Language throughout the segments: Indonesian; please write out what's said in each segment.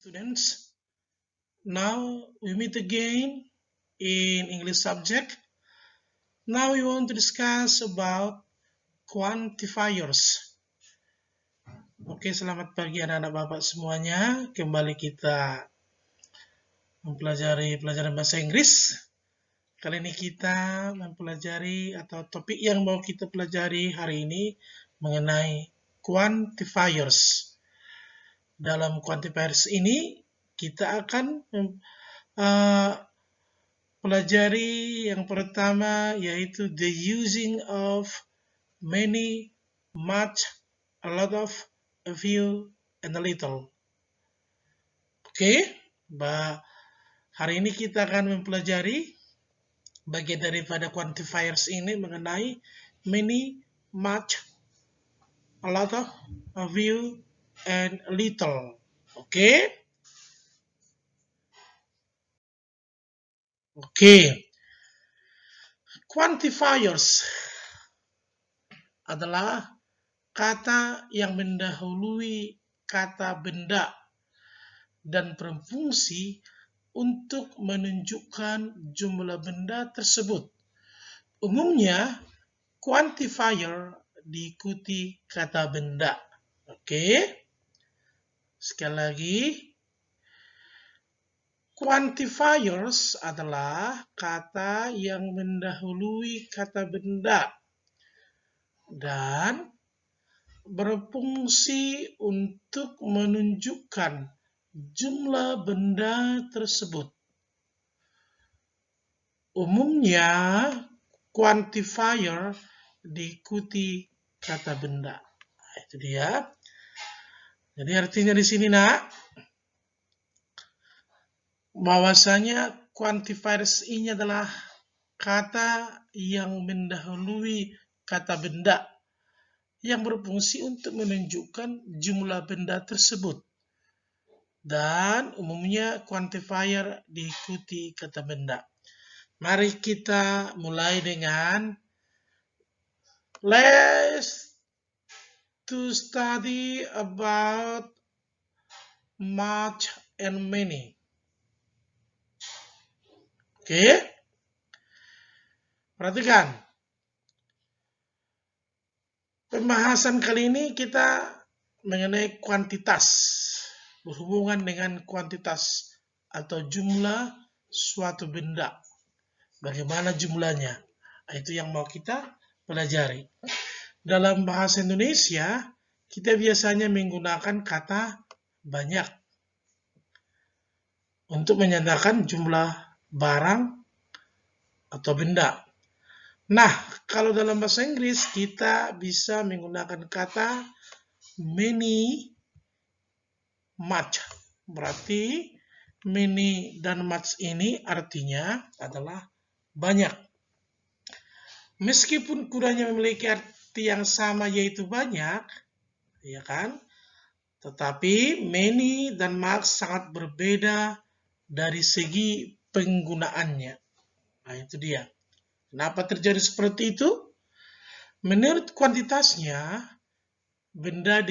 students. Now we meet again in English subject. Now we want to discuss about quantifiers. Oke, selamat pagi anak-anak Bapak semuanya. Kembali kita mempelajari pelajaran bahasa Inggris. Kali ini kita mempelajari atau topik yang mau kita pelajari hari ini mengenai quantifiers. Dalam quantifiers ini kita akan pelajari yang pertama yaitu the using of many, much, a lot of, a few, and a little. Oke, hari ini kita akan mempelajari bagian daripada quantifiers ini mengenai many, much, a lot of, a few, and a little. Oke. Quantifiers adalah kata yang mendahului kata benda dan berfungsi untuk menunjukkan jumlah benda tersebut. Umumnya, quantifier diikuti kata benda. Oke. Sekali lagi, quantifiers adalah kata yang mendahului kata benda dan berfungsi untuk menunjukkan jumlah benda tersebut. Umumnya, quantifier diikuti kata benda. Nah, itu dia. Jadi artinya di sini nak, bahwasanya quantifiers ini adalah kata yang mendahului kata benda yang berfungsi untuk menunjukkan jumlah benda tersebut. Dan umumnya quantifier diikuti kata benda. Mari kita mulai dengan let's to study about much and many. Oke. Perhatikan. Pembahasan kali ini kita mengenai kuantitas. Berhubungan dengan kuantitas atau jumlah suatu benda. Bagaimana jumlahnya? Itu yang mau kita pelajari. Dalam bahasa Indonesia, kita biasanya menggunakan kata banyak untuk menyatakan jumlah barang atau benda. Nah, kalau dalam bahasa Inggris kita bisa menggunakan kata many, much. Berarti many dan much ini artinya adalah banyak. Meskipun keduanya memiliki arti yang sama yaitu banyak, ya kan? Tetapi many dan much sangat berbeda dari segi penggunaannya. Nah, itu dia. Kenapa terjadi seperti itu? Menurut kuantitasnya, benda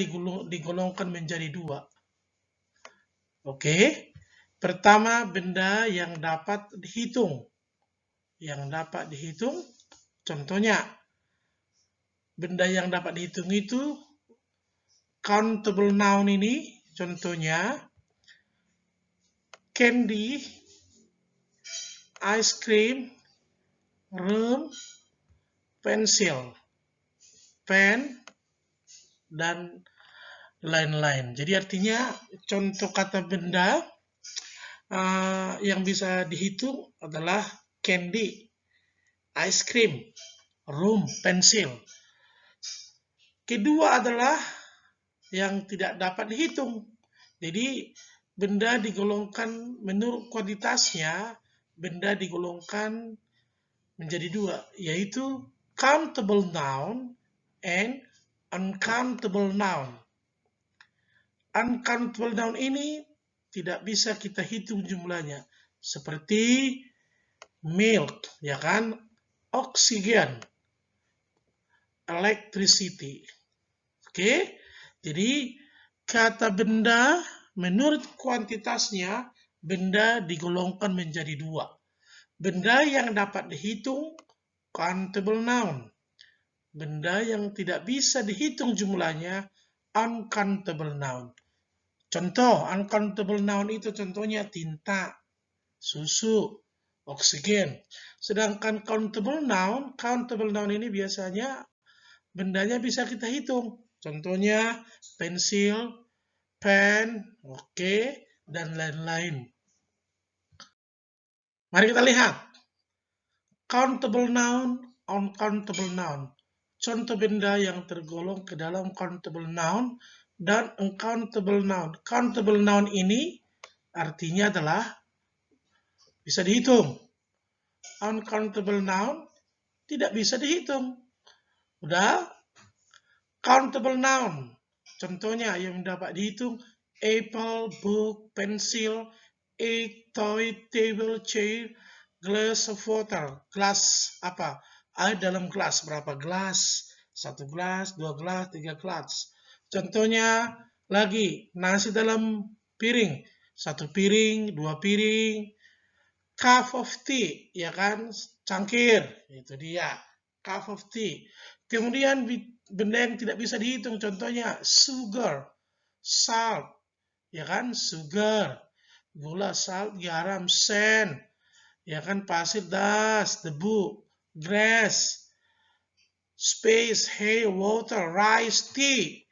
digolongkan menjadi dua. Oke. Pertama, benda yang dapat dihitung. Yang dapat dihitung, contohnya, benda yang dapat dihitung itu, countable noun ini, contohnya, candy, ice cream, room, pensil, pen, dan lain-lain. Jadi artinya contoh kata benda yang bisa dihitung adalah candy, ice cream, room, pensil. Kedua adalah yang tidak dapat dihitung. Jadi benda digolongkan menurut kuantitasnya, benda digolongkan menjadi dua, yaitu countable noun and uncountable noun. Uncountable noun ini tidak bisa kita hitung jumlahnya, seperti milk, ya kan, oksigen, electricity. Oke, jadi kata benda menurut kuantitasnya, benda digolongkan menjadi dua. Benda yang dapat dihitung, countable noun. Benda yang tidak bisa dihitung jumlahnya, uncountable noun. Contoh, uncountable noun itu contohnya tinta, susu, oksigen. Sedangkan countable noun ini biasanya bendanya bisa kita hitung. Contohnya pensil, pen, dan lain-lain. Mari kita lihat. Countable noun, uncountable noun. Contoh benda yang tergolong ke dalam countable noun dan uncountable noun. Countable noun ini artinya adalah bisa dihitung. Uncountable noun tidak bisa dihitung. Udah? Countable noun. Contohnya yang dapat dihitung, apple, book, pencil, egg, toy, table, chair, glass of water. Gelas apa? Air dalam gelas. Berapa gelas? 1 gelas, 2 gelas, 3 gelas. Contohnya lagi, nasi dalam piring. 1 piring, 2 piring. Cup of tea, ya kan? Cangkir, itu dia. Cup of tea. Kemudian benda yang tidak bisa dihitung, contohnya sugar, salt, ya kan? Sugar, gula, salt, garam, sand, ya kan? Pasir, dust, debu, grass, space, hay, water, rice, tea.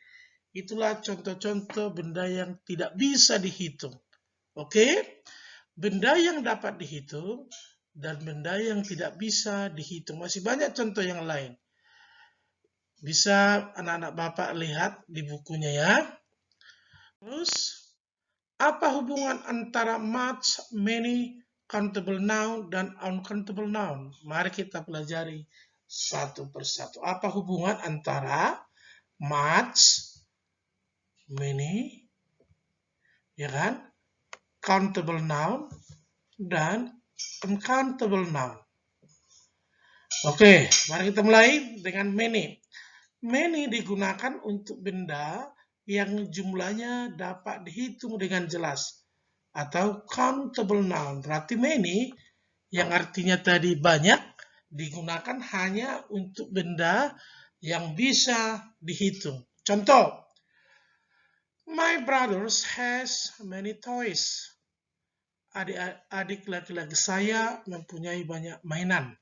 Itulah contoh-contoh benda yang tidak bisa dihitung. Oke? Benda yang dapat dihitung dan benda yang tidak bisa dihitung. Masih banyak contoh yang lain. Bisa anak-anak Bapak lihat di bukunya ya. Terus, apa hubungan antara much, many, countable noun, dan uncountable noun? Mari kita pelajari satu persatu. Apa hubungan antara much, many, ya kan? Countable noun, dan uncountable noun. Oke, mari kita mulai dengan many. Many digunakan untuk benda yang jumlahnya dapat dihitung dengan jelas atau countable noun. Berarti many yang artinya tadi banyak digunakan hanya untuk benda yang bisa dihitung. Contoh, my brothers has many toys. Adik-adik laki-laki saya mempunyai banyak mainan.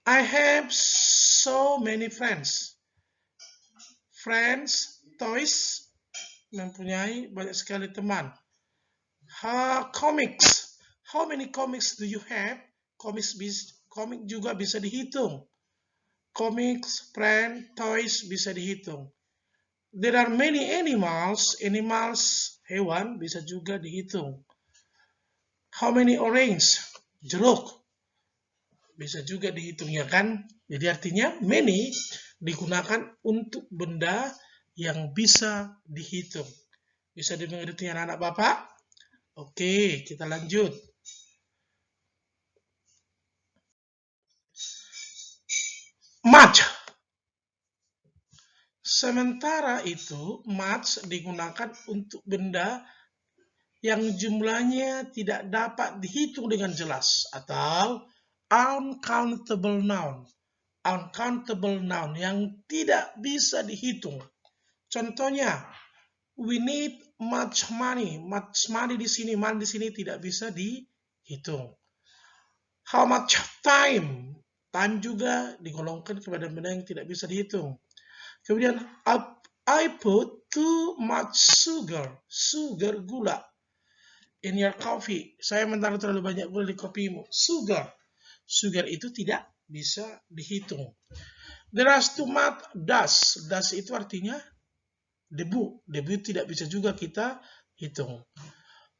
I have so many friends. Friends, toys, mempunyai banyak sekali teman. Comics. How many comics do you have? Komik juga bisa dihitung. Comics, friend, toys bisa dihitung. There are many animals. Animals, hewan, bisa juga dihitung. How many orange? Jeruk. Bisa juga dihitung, ya kan? Jadi artinya many digunakan untuk benda yang bisa dihitung. Bisa dimengerti anak-anak Bapak? Oke, kita lanjut. Much. Sementara itu, much digunakan untuk benda yang jumlahnya tidak dapat dihitung dengan jelas atau uncountable noun. Uncountable noun yang tidak bisa dihitung. Contohnya, we need much money. Much money di sini, money di sini tidak bisa dihitung. How much time? Time juga digolongkan kepada benda yang tidak bisa dihitung. Kemudian, I put too much sugar. Sugar, gula. In your coffee. Saya menaruh terlalu banyak gula di kopimu. Sugar. Sugar itu tidak bisa dihitung. There is too much dust. Dust itu artinya debu. Debu tidak bisa juga kita hitung.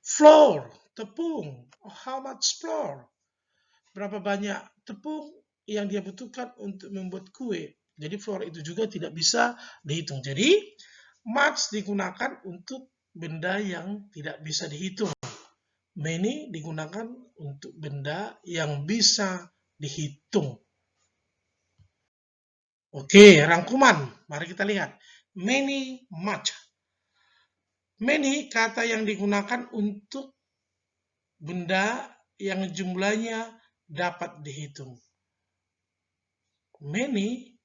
Flour, tepung. How much flour? Berapa banyak tepung yang dia butuhkan untuk membuat kue. Jadi flour itu juga tidak bisa dihitung. Jadi much digunakan untuk benda yang tidak bisa dihitung. Many digunakan untuk benda yang bisa dihitung. Oke, rangkuman. Mari kita lihat. Many, much. Many kata yang digunakan untuk benda yang jumlahnya dapat dihitung. Many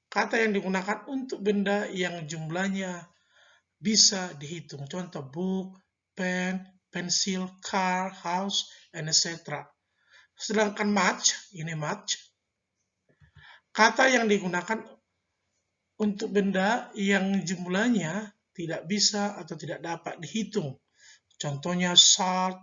kata yang digunakan untuk benda yang jumlahnya bisa dihitung. Contoh book, pen, pencil, car, house, and etc. Sedangkan much, ini much, kata yang digunakan untuk benda yang jumlahnya tidak bisa atau tidak dapat dihitung. Contohnya salt,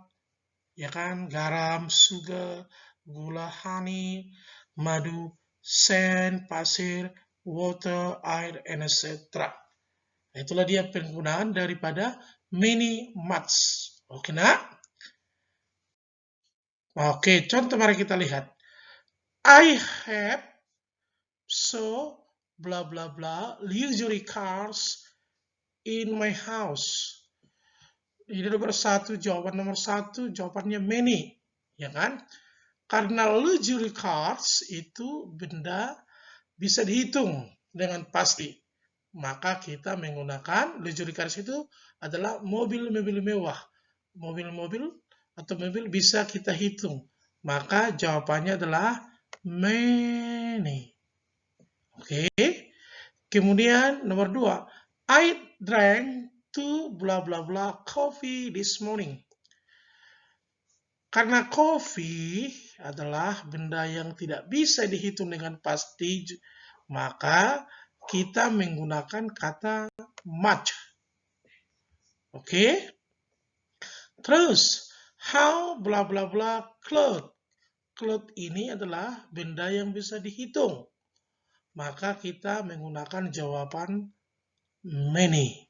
ya kan, garam, sugar, gula, honey, madu, sand, pasir, water, air, and etc. Itulah dia penggunaan daripada many, much. Oke, nak? Oke, contoh mari kita lihat. I have so blah blah blah luxury cars in my house. Ini jawaban nomor satu, jawabannya many, ya kan? Karena luxury cars itu benda bisa dihitung dengan pasti. Maka kita menggunakan luxury cars itu adalah mobil-mobil mewah. Mobil-mobil atau mobil bisa kita hitung. Maka jawabannya adalah many. Oke. Kemudian nomor 2. I drank 2 blah blah blah coffee this morning. Karena coffee adalah benda yang tidak bisa dihitung dengan pasti, maka kita menggunakan kata much. Oke? Terus, how blah blah blah cloth. Cloth ini adalah benda yang bisa dihitung. Maka kita menggunakan jawaban many.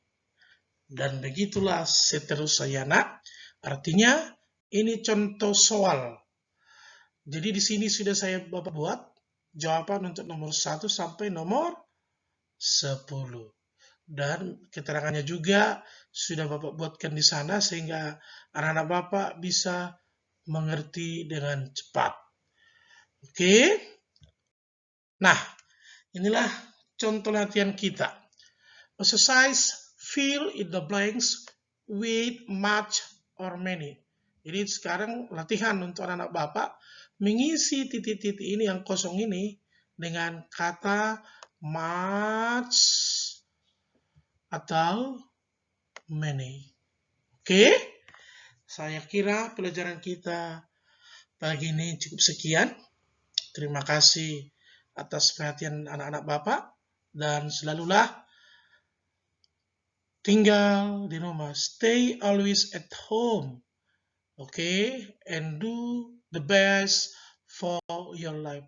Dan begitulah seterusnya, nak. Artinya, ini contoh soal. Jadi di sini sudah saya buat jawaban untuk nomor 1 sampai nomor 10. Dan keterangannya juga sudah Bapak buatkan di sana sehingga anak-anak Bapak bisa mengerti dengan cepat. Oke? Nah, inilah contoh latihan kita. Exercise fill in the blanks with much or many. Jadi sekarang latihan untuk anak-anak Bapak mengisi titik-titik ini yang kosong ini dengan kata much atau many. Oke? Saya kira pelajaran kita pagi ini cukup sekian. Terima kasih atas perhatian anak-anak Bapak dan selalulah tinggal di rumah. Stay always at home. Okay? And do the best for your life.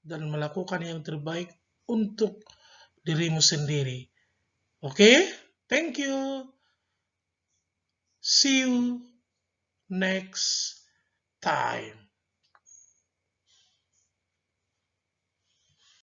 Dan melakukan yang terbaik untuk dirimu sendiri. Okay? Thank you. See you next time.